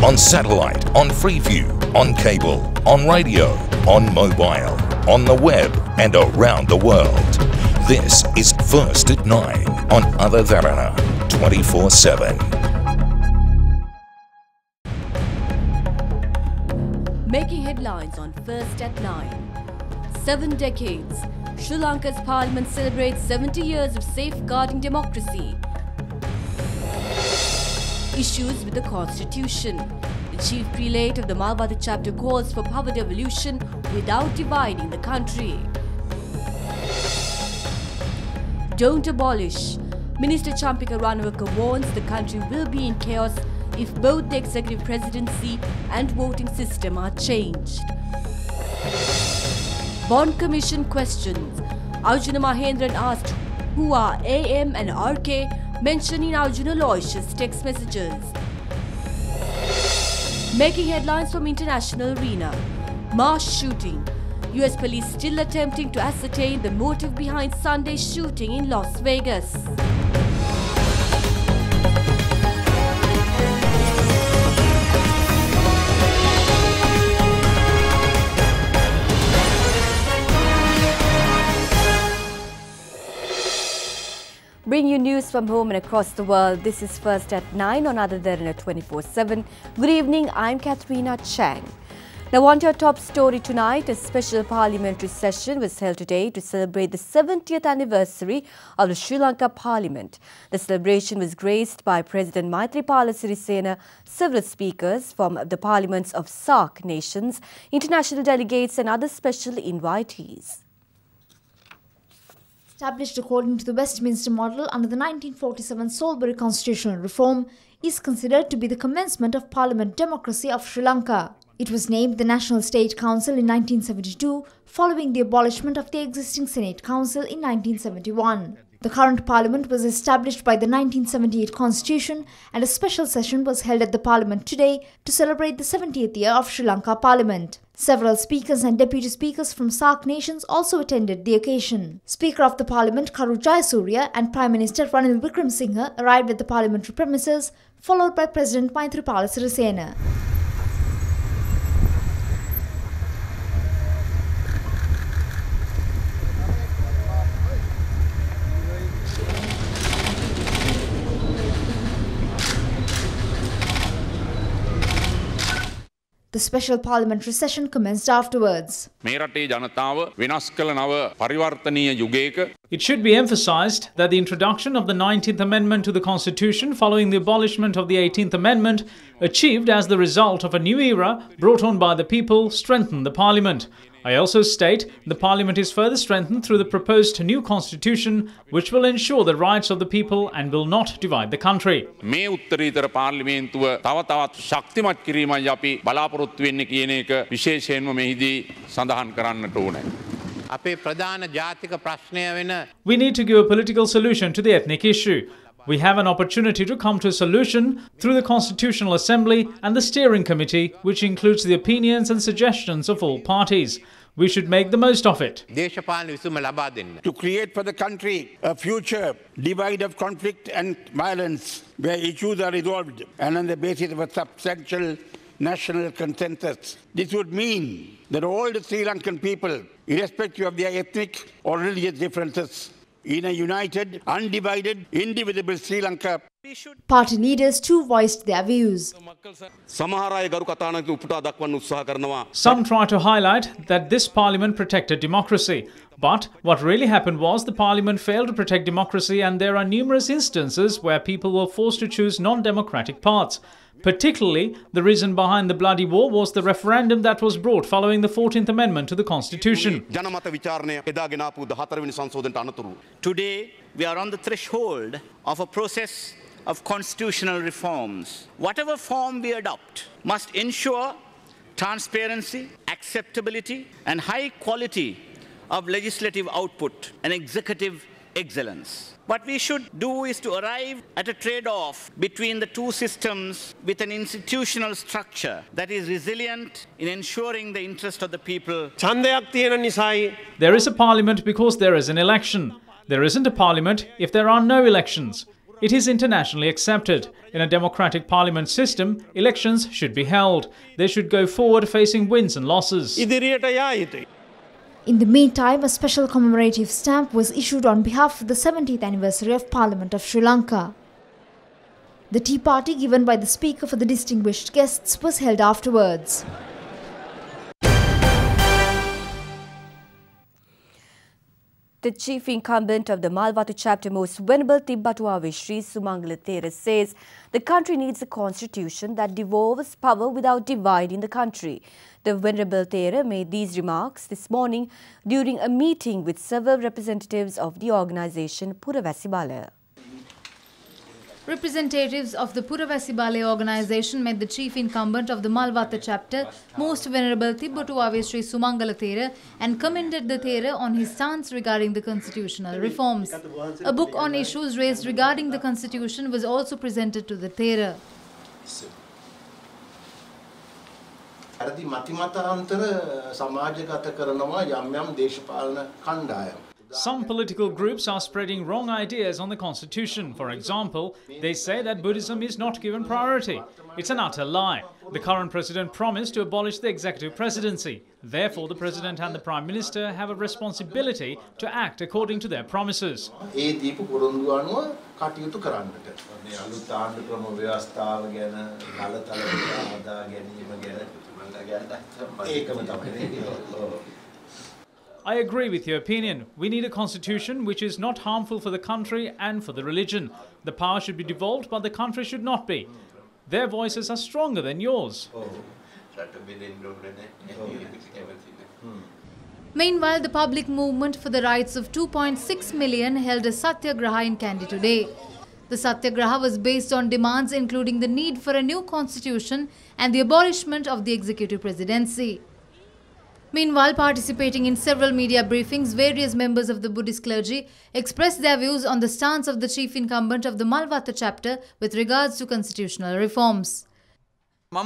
on satellite, on Freeview, on cable, on radio, on mobile, on the web and around the world. This is First at 9 on Other Derana 24/7. Making headlines on First at 9. 7 decades. Sri Lanka's parliament celebrates 70 years of safeguarding democracy. Issues with the constitution. The chief prelate of the Malwadi chapter calls for power devolution without dividing the country. Don't abolish. Minister Champika Ranawaka warns the country will be in chaos if both the executive presidency and voting system are changed. Bond Commission questions. Arjuna Mahendran asked who are AM and RK, mentioning Arjuna Aloysius' text messages. Making headlines from international arena. Mass shooting. US police still attempting to ascertain the motive behind Sunday's shooting in Las Vegas. Bring you news from home and across the world. This is First at 9 on Other Derana 24/7. Good evening, I'm Katharina Chang. Now on to our top story tonight. A special parliamentary session was held today to celebrate the 70th anniversary of the Sri Lanka Parliament. The celebration was graced by President Maithripala Sirisena, several speakers from the parliaments of SAARC nations, international delegates and other special invitees. Established according to the Westminster model under the 1947 Salisbury constitutional reform, is considered to be the commencement of parliament democracy of Sri Lanka. It was named the National State Council in 1972, following the abolishment of the existing Senate Council in 1971. The current parliament was established by the 1978 Constitution, and a special session was held at the parliament today to celebrate the 70th year of Sri Lanka Parliament. Several speakers and deputy speakers from SAARC nations also attended the occasion. Speaker of the Parliament Karu Jayasuriya and Prime Minister Ranil Wickremesinghe arrived at the parliamentary premises, followed by President Maithripala Sirisena. The special parliamentary session commenced afterwards. It should be emphasized that the introduction of the 19th Amendment to the Constitution following the abolishment of the 18th Amendment, achieved as the result of a new era brought on by the people, strengthened the Parliament. I also state the Parliament is further strengthened through the proposed new Constitution, which will ensure the rights of the people and will not divide the country. මේ උත්තරීතර පාර්ලිමේන්තුව තව තවත් ශක්තිමත් කිරීමයි අපි බලාපොරොත්තු වෙන්නේ කියන එක විශේෂයෙන්ම මෙහිදී සඳහන් කරන්නට ඕනේ. අපේ ප්‍රධාන ජාතික ප්‍රශ්නය වෙන We need to give a political solution to the ethnic issue. We have an opportunity to come to a solution through the Constitutional Assembly and the Steering Committee, which includes the opinions and suggestions of all parties. We should make the most of it. To create for the country a future devoid of conflict and violence, where issues are resolved and on the basis of a substantial national consensus. This would mean that all the Sri Lankan people, irrespective of their ethnic or religious differences, in a united, undivided, indivisible Sri Lanka. Party leaders too voiced their views. Some try to highlight that this parliament protected democracy. But what really happened was the parliament failed to protect democracy, and there are numerous instances where people were forced to choose non-democratic paths. Particularly, the reason behind the bloody war was the referendum that was brought following the 14th Amendment to the Constitution. Today, we are on the threshold of a process of constitutional reforms. Whatever form we adopt must ensure transparency, acceptability, and high quality of legislative output and executive excellence. What we should do is to arrive at a trade-off between the two systems with an institutional structure that is resilient in ensuring the interest of the people. There is a parliament because there is an election. There isn't a parliament if there are no elections. It is internationally accepted. In a democratic parliament system, elections should be held. They should go forward facing wins and losses. In the meantime, a special commemorative stamp was issued on behalf of the 70th anniversary of Parliament of Sri Lanka. The tea party given by the Speaker for the distinguished guests was held afterwards. The chief incumbent of the Malwatu chapter, Most Venerable Tibbatuave Sri Sumangala Thera, says the country needs a constitution that devolves power without dividing the country. The Venerable Thera made these remarks this morning during a meeting with several representatives of the organisation Puravasibala. Representatives of the Puravasibale organisation met the chief incumbent of the Malwata chapter, Most Venerable Tibbatuave Sri Sumangala Thera, and commended the Thera on his stance regarding the constitutional reforms. A book on issues raised regarding the constitution was also presented to the Thera. Some political groups are spreading wrong ideas on the constitution. For example, they say that Buddhism is not given priority. It's an utter lie. The current president promised to abolish the executive presidency. Therefore, the president and the prime minister have a responsibility to act according to their promises. I agree with your opinion. We need a constitution which is not harmful for the country and for the religion. The power should be devolved, but the country should not be. Their voices are stronger than yours. Meanwhile, the public movement for the rights of 2.6 million held a satyagraha in Kandy today. The satyagraha was based on demands including the need for a new constitution and the abolishment of the executive presidency. Meanwhile, participating in several media briefings, various members of the Buddhist clergy expressed their views on the stance of the chief incumbent of the Malwata chapter with regards to constitutional reforms. I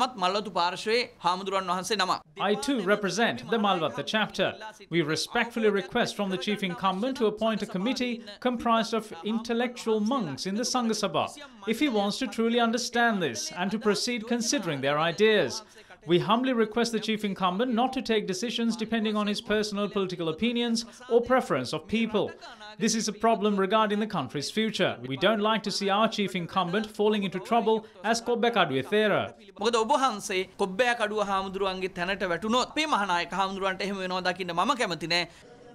too represent the Malwata chapter. We respectfully request from the chief incumbent to appoint a committee comprised of intellectual monks in the Sangha Sabha, if he wants to truly understand this and to proceed considering their ideas. We humbly request the chief incumbent not to take decisions depending on his personal political opinions or preference of people. This is a problem regarding the country's future. We don't like to see our chief incumbent falling into trouble as Kobbekaduwe Thera.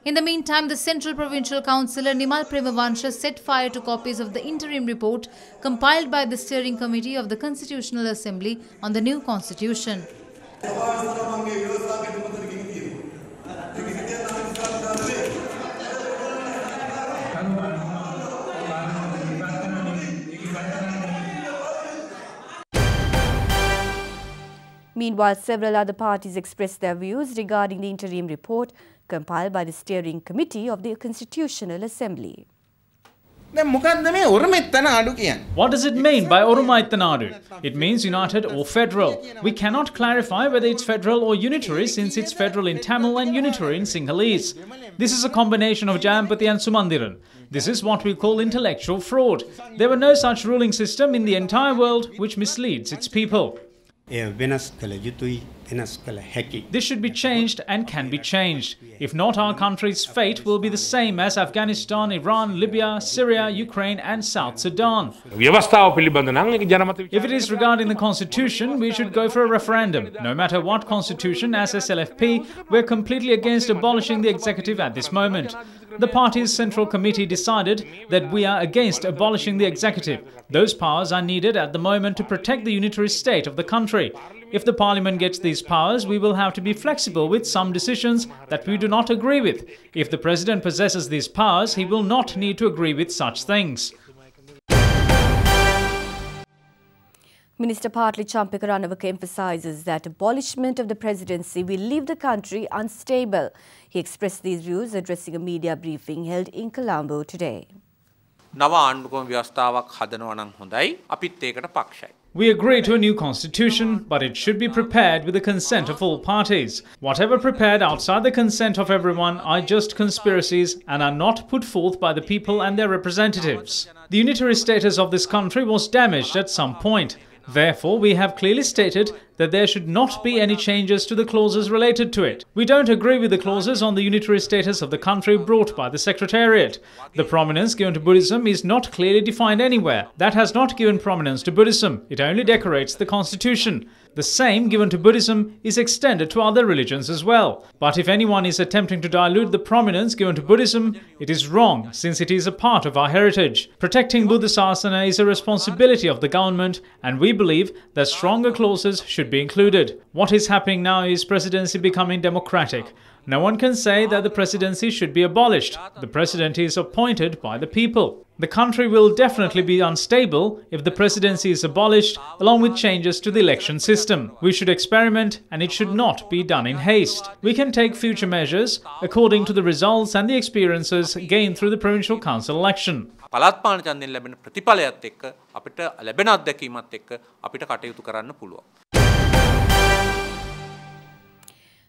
In the meantime, the Central Provincial Councillor Nimal Premavansha set fire to copies of the interim report compiled by the Steering Committee of the Constitutional Assembly on the new constitution. Meanwhile, several other parties expressed their views regarding the interim report compiled by the Steering Committee of the Constitutional Assembly. What does it mean by Orumaittanadu? It means united or federal. We cannot clarify whether it's federal or unitary since it's federal in Tamil and unitary in Sinhalese. This is a combination of Jayampathy and Sumandiran. This is what we call intellectual fraud. There were no such ruling system in the entire world which misleads its people. This should be changed and can be changed. If not, our country's fate will be the same as Afghanistan, Iran, Libya, Syria, Ukraine and South Sudan. If it is regarding the constitution, we should go for a referendum. No matter what constitution, as SLFP, we're completely against abolishing the executive at this moment. The party's Central Committee decided that we are against abolishing the executive. Those powers are needed at the moment to protect the unitary state of the country. If the parliament gets these powers, we will have to be flexible with some decisions that we do not agree with. If the president possesses these powers, he will not need to agree with such things. Minister Partli Champika Ranawaka emphasises that abolishment of the presidency will leave the country unstable. He expressed these views addressing a media briefing held in Colombo today. We agree to a new constitution, but it should be prepared with the consent of all parties. Whatever prepared outside the consent of everyone are just conspiracies and are not put forth by the people and their representatives. The unitary status of this country was damaged at some point. Therefore, we have clearly stated that there should not be any changes to the clauses related to it. We don't agree with the clauses on the unitary status of the country brought by the Secretariat. The prominence given to Buddhism is not clearly defined anywhere. That has not given prominence to Buddhism. It only decorates the constitution. The same given to Buddhism is extended to other religions as well. But if anyone is attempting to dilute the prominence given to Buddhism, it is wrong, since it is a part of our heritage. Protecting Buddha Sasana is a responsibility of the government, and we believe that stronger clauses should be included. What is happening now is presidency becoming democratic. No one can say that the presidency should be abolished. The president is appointed by the people. The country will definitely be unstable if the presidency is abolished, along with changes to the election system. We should experiment, and it should not be done in haste. We can take future measures according to the results and the experiences gained through the provincial council election. පළාත් පාලන ඡන්දයෙන් ලැබෙන ප්‍රතිඵලයත් එක්ක අපිට ලැබෙන අත්දැකීමත් එක්ක අපිට කටයුතු කරන්න පුළුවන්.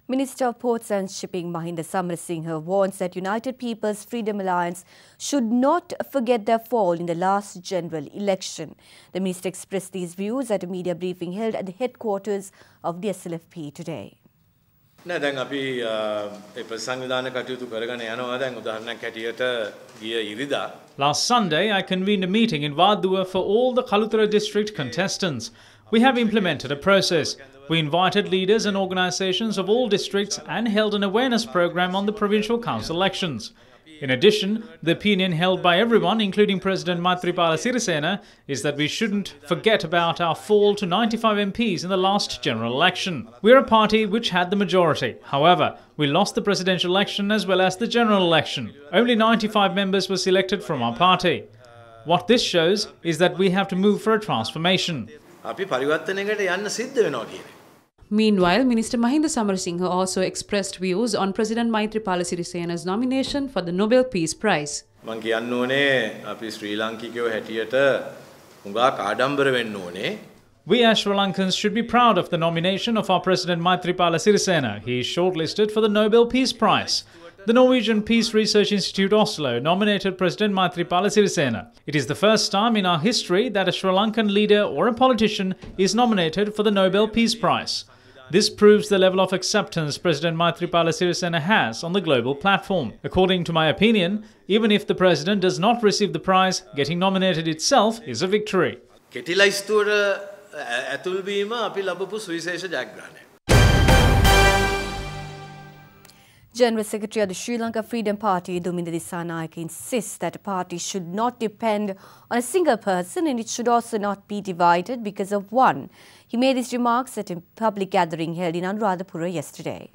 Minister of Ports and Shipping Mahinda Samarasinghe warns that United People's Freedom Alliance should not forget their fall in the last general election. The minister expressed these views at a media briefing held at the headquarters of the SLFP today. නෑ දැන් අපි ඒ ප්‍රතිසංවිධාන කටයුතු කරගෙන යනවා දැන් උදාහරණයක් හැටියට ගිය ඉරිදා Last Sunday, I convened a meeting in Vadua for all the Kalutara district contestants. We have implemented a process. We invited leaders and organizations of all districts and held an awareness program on the provincial council elections. In addition, the opinion held by everyone, including President Maithripala Sirisena, is that we shouldn't forget about our fall to 95 MPs in the last general election. We're a party which had the majority. However, we lost the presidential election as well as the general election. Only 95 members were selected from our party. What this shows is that we have to move for a transformation. අපි පරිවර්තනයකට යන්න සිද්ධ වෙනවා කියන්නේ. Meanwhile, Minister Mahinda Samarasinghe also expressed views on President Maithripala Sirisena's nomination for the Nobel Peace Prize. මම කියන්න ඕනේ අපි ශ්‍රී ලාංකිකයෝ හැටියට හුඟක් ආඩම්බර වෙන්න ඕනේ. We as Sri Lankans should be proud of the nomination of our President Maithripala Sirisena. He is shortlisted for the Nobel Peace Prize. The Norwegian Peace Research Institute Oslo nominated President Maithripala Sirisena. It is the first time in our history that a Sri Lankan leader or a politician is nominated for the Nobel Peace Prize. This proves the level of acceptance President Maithripala Sirisena has on the global platform. According to my opinion, even if the president does not receive the prize, getting nominated itself is a victory. කෙටිලයිස්තුවට ඇතුල් වීම අපි ලබපු සුවිශේෂ ජයග්‍රහණයක්. General Secretary of the Sri Lanka Freedom Party, Duminda Dissanayake, insists that a party should not depend on a single person and it should also not be divided because of one. He made these remarks at a public gathering held in Anuradhapura yesterday.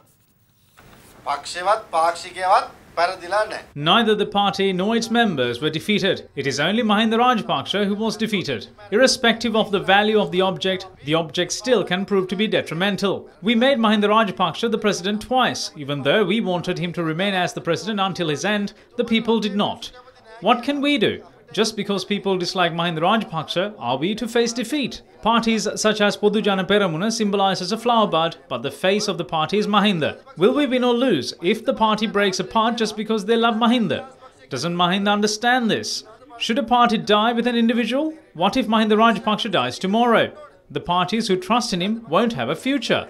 Neither the party nor its members were defeated. It is only Mahinda Rajapaksa who was defeated. Irrespective of the value of the object still can prove to be detrimental. We made Mahinda Rajapaksa the president twice. Even though we wanted him to remain as the president until his end, the people did not. What can we do? Just because people dislike Mahinda Rajapaksa, are we to face defeat? Parties such as Podujana Peramuna symbolize as a flower bud, but the face of the party is Mahinda. Will we win or lose if the party breaks apart just because they love Mahinda? Doesn't Mahinda understand this? Should a party die with an individual? What if Mahinda Rajapaksa dies tomorrow? The parties who trust in him won't have a future.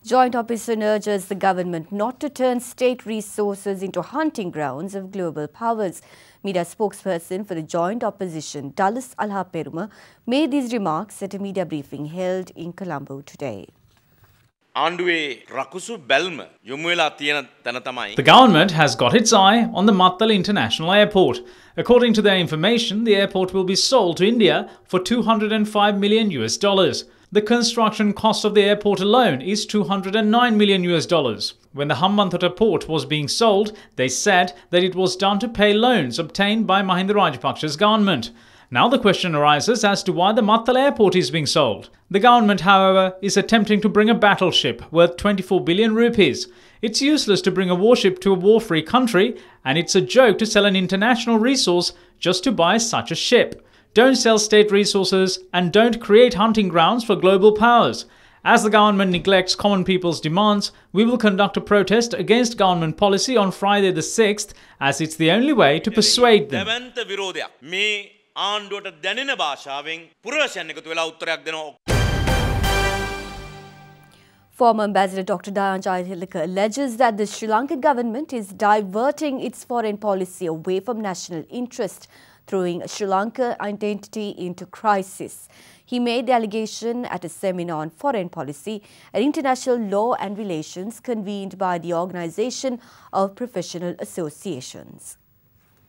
Joint opposition urges the government not to turn state resources into hunting grounds of global powers. Media spokesperson for the joint opposition, Dulles Alhaperuma, made these remarks at a media briefing held in Colombo today. The government has got its eye on the Mattal International Airport. According to their information, the airport will be sold to India for $205 million. The construction cost of the airport alone is $209 million. When the Hambantota port was being sold, they said that it was done to pay loans obtained by Mahinda Rajapaksa's government. Now the question arises as to why the Mattala airport is being sold. The government, however, is attempting to bring a battleship worth 24 billion rupees. It's useless to bring a warship to a war-free country, and it's a joke to sell an international resource just to buy such a ship. Don't sell state resources and don't create hunting grounds for global powers. As the government neglects common people's demands, we will conduct a protest against government policy on Friday the 6th, as it's the only way to persuade them. Former Ambassador Dr. Derana alleges that the Sri Lankan government is diverting its foreign policy away from national interest, throwing Sri Lanka identity into crisis. He made the allegation at a seminar on foreign policy and international law and relations convened by the Organisation of Professional Associations.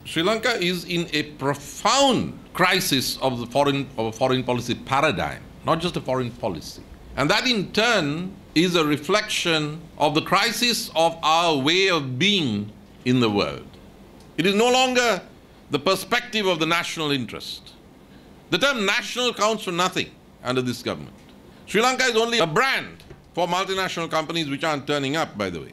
Sri Lanka is in a profound crisis of the foreign policy paradigm, not just a foreign policy. And that in turn is a reflection of the crisis of our way of being in the world. It is no longer the perspective of the national interest. The term national counts for nothing under this government. Sri Lanka is only a brand for multinational companies which aren't turning up, by the way.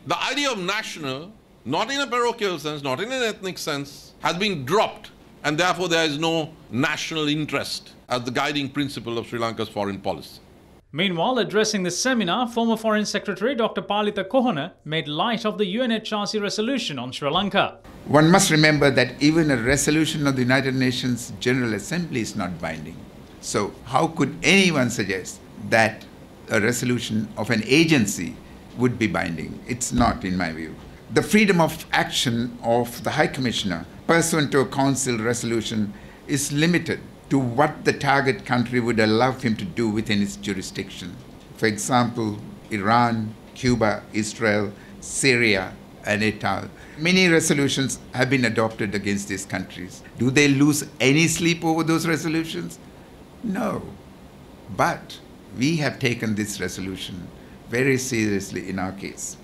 The idea of national, not in a parochial sense, not in an ethnic sense, has been dropped, and therefore there is no national interest as the guiding principle of Sri Lanka's foreign policy. Meanwhile, addressing the seminar, former Foreign Secretary Dr. Palitha Kohana made light of the UNHRC resolution on Sri Lanka. One must remember that even a resolution of the United Nations General Assembly is not binding. So how could anyone suggest that a resolution of an agency would be binding? It's not, in my view. The freedom of action of the High Commissioner pursuant to a Council resolution is limited to what the target country would allow him to do within its jurisdiction. For example, Iran, Cuba, Israel, Syria, and et al. Many resolutions have been adopted against these countries. Do they lose any sleep over those resolutions? No. But we have taken this resolution very seriously in our case.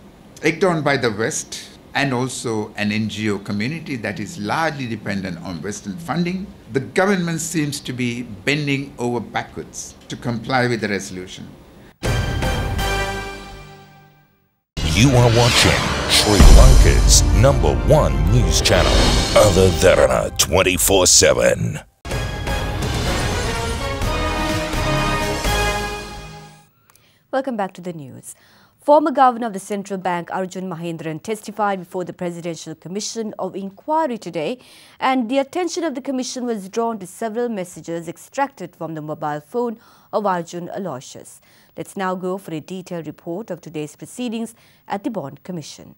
Egged on by the West and also an NGO community that is largely dependent on Western funding, the government seems to be bending over backwards to comply with the resolution. You are watching Sri Lanka's #1 news channel, Other Derana 24/7. Welcome back to the news. Former Governor of the Central Bank Arjun Mahendran testified before the Presidential Commission of Inquiry today, and the attention of the Commission was drawn to several messages extracted from the mobile phone of Arjun Aloysius. Let's now go for a detailed report of today's proceedings at the Bond Commission.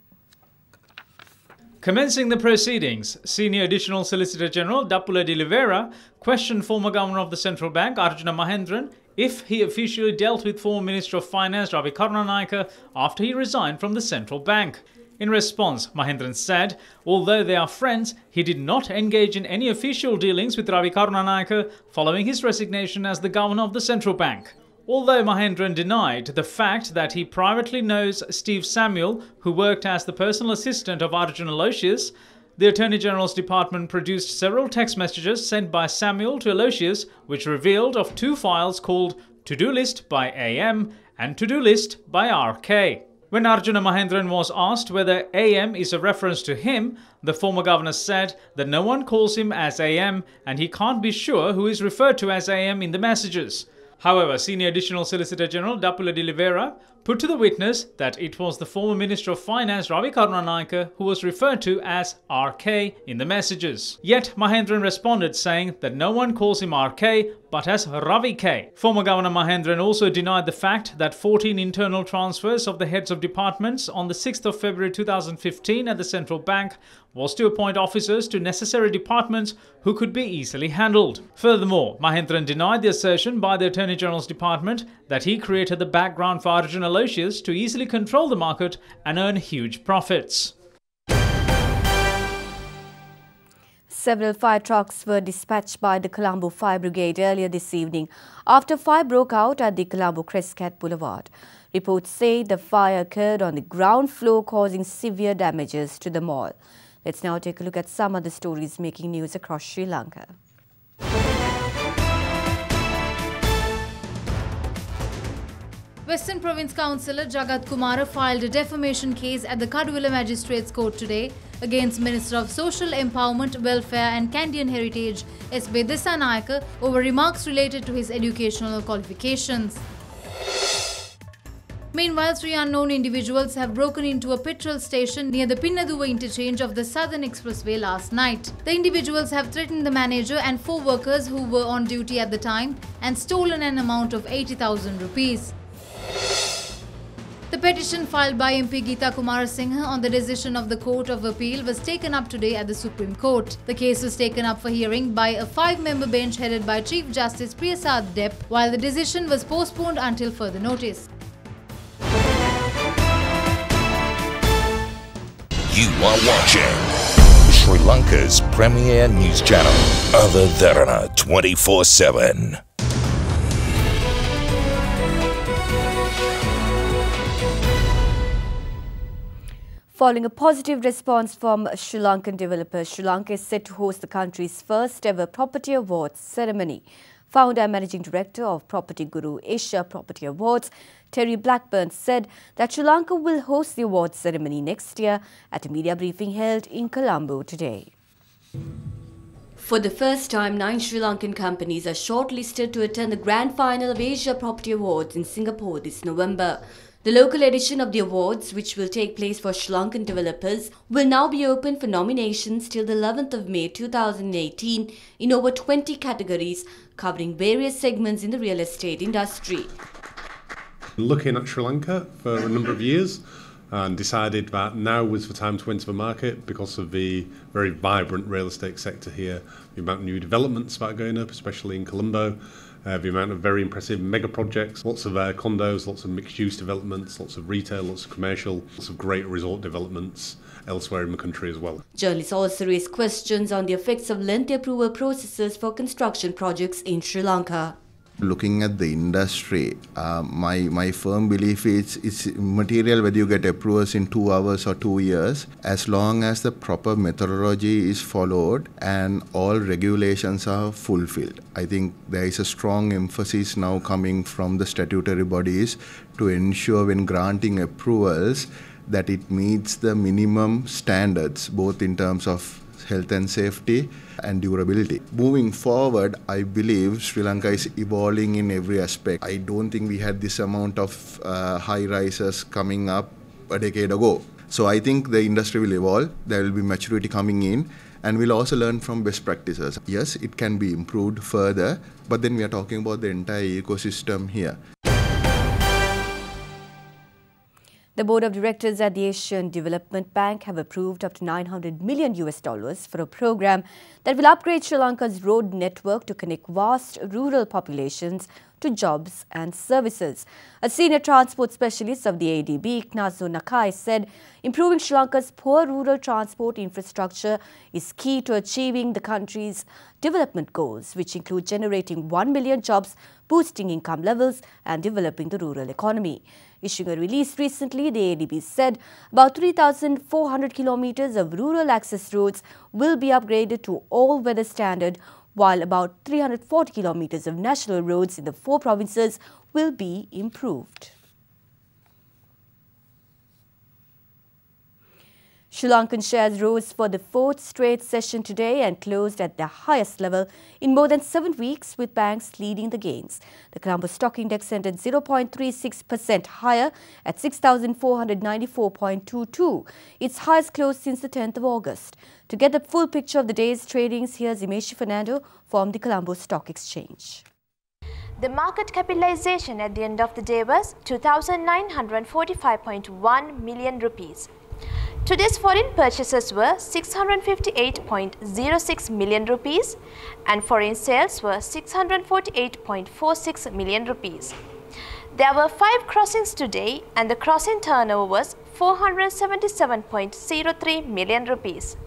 Commencing the proceedings, Senior Additional Solicitor General Dappula de Oliveira questioned former Governor of the Central Bank Arjuna Mahendran if he officially dealt with former Minister of Finance Ravi Karunanayake after he resigned from the central bank. In response, Mahendran said, although they are friends, he did not engage in any official dealings with Ravi Karunanayake following his resignation as the Governor of the central bank. Although Mahendran denied the fact that he privately knows Steve Samuel, who worked as the personal assistant of Arjun Aloysius, the Attorney General's department produced several text messages sent by Samuel to Aloysius, which revealed of 2 files called To-Do List by AM and To-Do List by RK. When Arjuna Mahendran was asked whether AM is a reference to him, the former governor said that no one calls him as AM and he can't be sure who is referred to as AM in the messages. However, Senior Additional Solicitor General Dappula de Oliveira put to the witness that it was the former Minister of Finance Ravi Karunanayake who was referred to as RK in the messages. Yet Mahendran responded saying that no one calls him RK but as Ravi K. Former Governor Mahendran also denied the fact that 14 internal transfers of the heads of departments on the 6th of February 2015 at the central bank was to appoint officers to necessary departments who could be easily handled. Furthermore, Mahendran denied the assertion by the Attorney General's department that he created the background for Arjun Aloysius to easily control the market and earn huge profits. Several fire trucks were dispatched by the Colombo Fire Brigade earlier this evening after fire broke out at the Colombo Crescat Boulevard. Reports say the fire occurred on the ground floor, causing severe damages to the mall. Let's now take a look at some of the stories making news across Sri Lanka. Western Province Councillor Jagat Kumara filed a defamation case at the Kaduvilla Magistrates Court today against Minister of Social Empowerment, Welfare and Kandyan Heritage S.B. Dissanayake over remarks related to his educational qualifications. Meanwhile, 3 unknown individuals have broken into a petrol station near the Pinnaduva interchange of the Southern Expressway last night. The individuals have threatened the manager and 4 workers who were on duty at the time and stolen an amount of 80,000 rupees. The petition filed by MP Geeta Kumarasinghe on the decision of the Court of Appeal was taken up today at the Supreme Court. The case was taken up for hearing by a 5-member bench headed by Chief Justice Priyasad Depp, while the decision was postponed until further notice. You are watching Sri Lanka's premier news channel, Other Derana 24/7. Following a positive response from Sri Lankan developers, Sri Lanka is set to host the country's first ever Property Awards ceremony. Founder and Managing Director of Property Guru Asia Property Awards, Terry Blackburn, said that Sri Lanka will host the awards ceremony next year at a media briefing held in Colombo today. For the first time, 9 Sri Lankan companies are shortlisted to attend the grand final of Asia Property Awards in Singapore this November. The local edition of the awards, which will take place for Sri Lankan developers, will now be open for nominations till the 11th of May 2018 in over 20 categories, covering various segments in the real estate industry. Looking at Sri Lanka for a number of years and decided that now was the time to enter the market because of the very vibrant real estate sector here, the amount of new developments that are going up, especially in Colombo, the amount of very impressive mega projects, lots of condos, lots of mixed-use developments, lots of retail, lots of commercial, lots of great resort developments elsewhere in the country as well. Journalists also raised questions on the effects of lengthy approval processes for construction projects in Sri Lanka. Looking at the industry, my firm belief is it's material whether you get approvals in 2 hours or 2 years, as long as the proper methodology is followed and all regulations are fulfilled. I think there is a strong emphasis now coming from the statutory bodies to ensure when granting approvals that it meets the minimum standards, both in terms of health and safety and durability. Moving forward, I believe Sri Lanka is evolving in every aspect. I don't think we had this amount of high rises coming up a decade ago. So I think the industry will evolve, there will be maturity coming in, and we'll also learn from best practices. Yes, it can be improved further, but then we are talking about the entire ecosystem here. The board of directors at the Asian Development Bank have approved up to $900 million for a program that will upgrade Sri Lanka's road network to connect vast rural populations to jobs and services. A senior transport specialist of the ADB, Ignacio Nakai, said improving Sri Lanka's poor rural transport infrastructure is key to achieving the country's development goals, which include generating 1 million jobs, boosting income levels and developing the rural economy. Issuing a release recently, the ADB said about 3,400 kilometers of rural access roads will be upgraded to all-weather standard, while about 340 kilometers of national roads in the 4 provinces will be improved. Sri Lankan shares rose for the 4th straight session today and closed at the highest level in more than 7 weeks, with banks leading the gains. The Colombo Stock Index ended 0.36% higher at 6,494.22, its highest close since the 10th of August. To get the full picture of the day's tradings, here's Imeshi Fernando from the Colombo Stock Exchange. The market capitalization at the end of the day was 2,945.1 million rupees. Today's foreign purchases were 658.06 million rupees and foreign sales were 648.46 million rupees. There were 5 crossings today and the crossing turnover was 477.03 million rupees.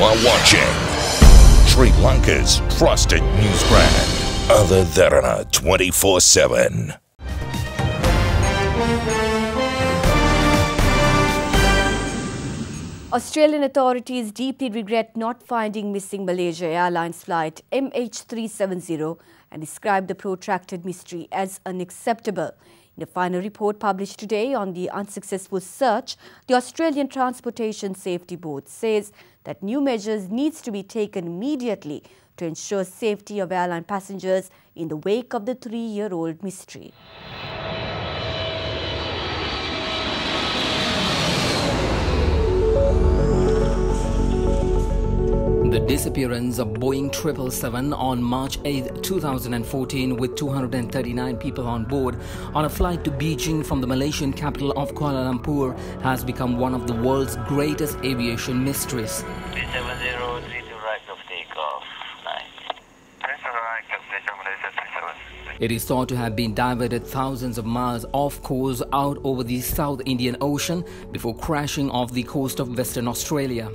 are watching Sri Lanka's trusted news brand, Other Derana 24/7. Australian authorities deeply regret not finding missing Malaysia Airlines flight MH370 and described the protracted mystery as unacceptable. In a final report published today on the unsuccessful search, the Australian Transportation Safety Board says that new measures needs to be taken immediately to ensure safety of airline passengers in the wake of the 3-year-old mystery. The disappearance of Boeing 777 on March 8, 2014 with 239 people on board on a flight to Beijing from the Malaysian capital of Kuala Lumpur has become one of the world's greatest aviation mysteries. 370, right of takeoff. It is thought to have been diverted thousands of miles off course out over the South Indian Ocean before crashing off the coast of Western Australia.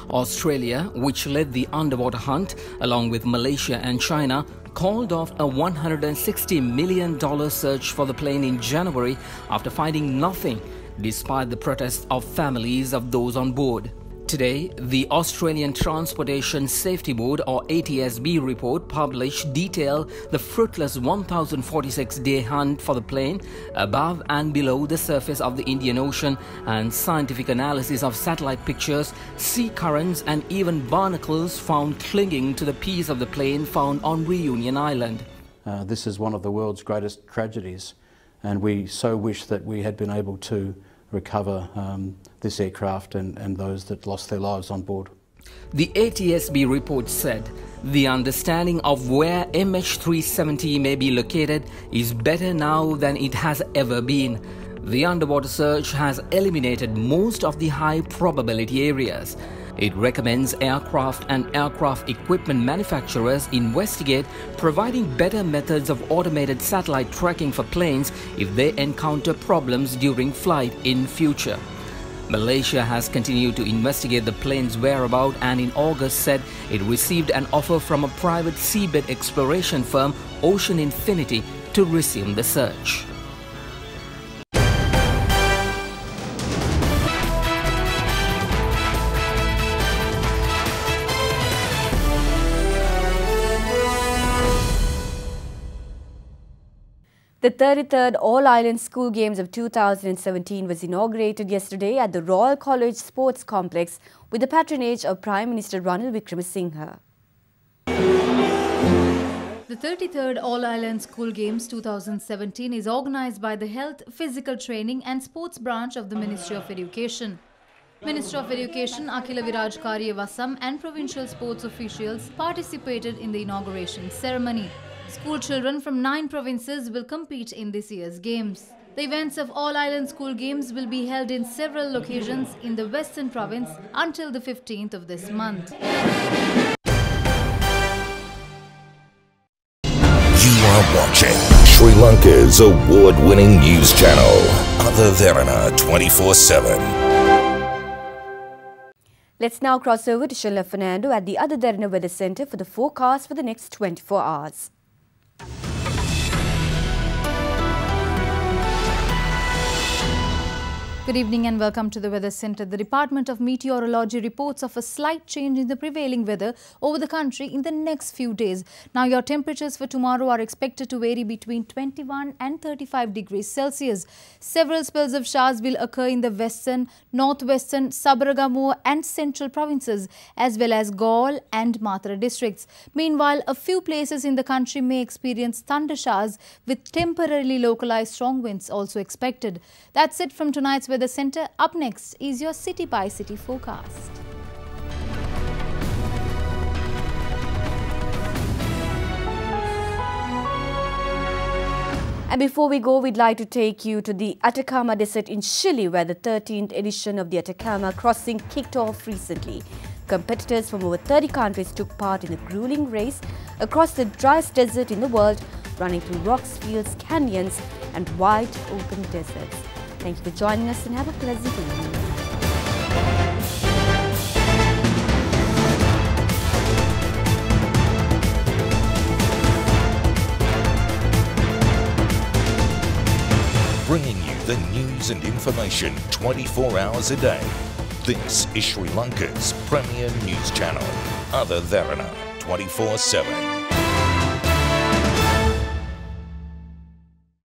Australia, which led the underwater hunt along with Malaysia and China, called off a $160 million search for the plane in January after finding nothing, despite the protests of families of those on board. Today, the Australian Transportation Safety Board or ATSB report published detailed the fruitless 1,046-day hunt for the plane above and below the surface of the Indian Ocean and scientific analysis of satellite pictures, sea currents and even barnacles found clinging to the piece of the plane found on Reunion Island. This is one of the world's greatest tragedies, and we so wish that we had been able to recover this aircraft and those that lost their lives on board. The ATSB report said the understanding of where MH370 may be located is better now than it has ever been. The underwater search has eliminated most of the high probability areas. It recommends aircraft and aircraft equipment manufacturers investigate providing better methods of automated satellite tracking for planes if they encounter problems during flight in future. Malaysia has continued to investigate the plane's whereabouts and in August said it received an offer from a private seabed exploration firm, Ocean Infinity, to resume the search. The 33rd All-Ireland School Games of 2017 was inaugurated yesterday at the Royal College Sports Complex with the patronage of Prime Minister Ranil Wickremesinghe. The 33rd All-Ireland School Games 2017 is organised by the Health, Physical Training and Sports branch of the Ministry of Education. Minister of Education Akhila Viraj Karyavasam and provincial sports officials participated in the inauguration ceremony. School children from 9 provinces will compete in this year's games. The events of All-Ireland School Games will be held in several locations in the Western Province until the 15th of this month. You are watching Sri Lanka's award-winning news channel, Other Derana 24/7. Let's now cross over to Sheila Fernando at the Other Derana Weather Centre for the forecast for the next 24 hours. Good evening and welcome to the Weather Centre. The Department of Meteorology reports of a slight change in the prevailing weather over the country in the next few days. Now, your temperatures for tomorrow are expected to vary between 21 and 35 degrees Celsius. Several spells of showers will occur in the western, northwestern, Sabaragamuwa and central provinces as well as Galle and Matra districts. Meanwhile, a few places in the country may experience thunder showers with temporarily localized strong winds also expected. That's it from tonight's Weather Centre. Up next is your city by city forecast. And before we go, we'd like to take you to the Atacama Desert in Chile, where the 13th edition of the Atacama Crossing kicked off recently. Competitors from over 30 countries took part in a grueling race across the driest desert in the world, running through rocks, fields, canyons and wide open deserts. Thank you for joining us and have a pleasant evening. news and information 24 hours a day. This is Sri Lanka's premier news channel, Other Derana 24/7.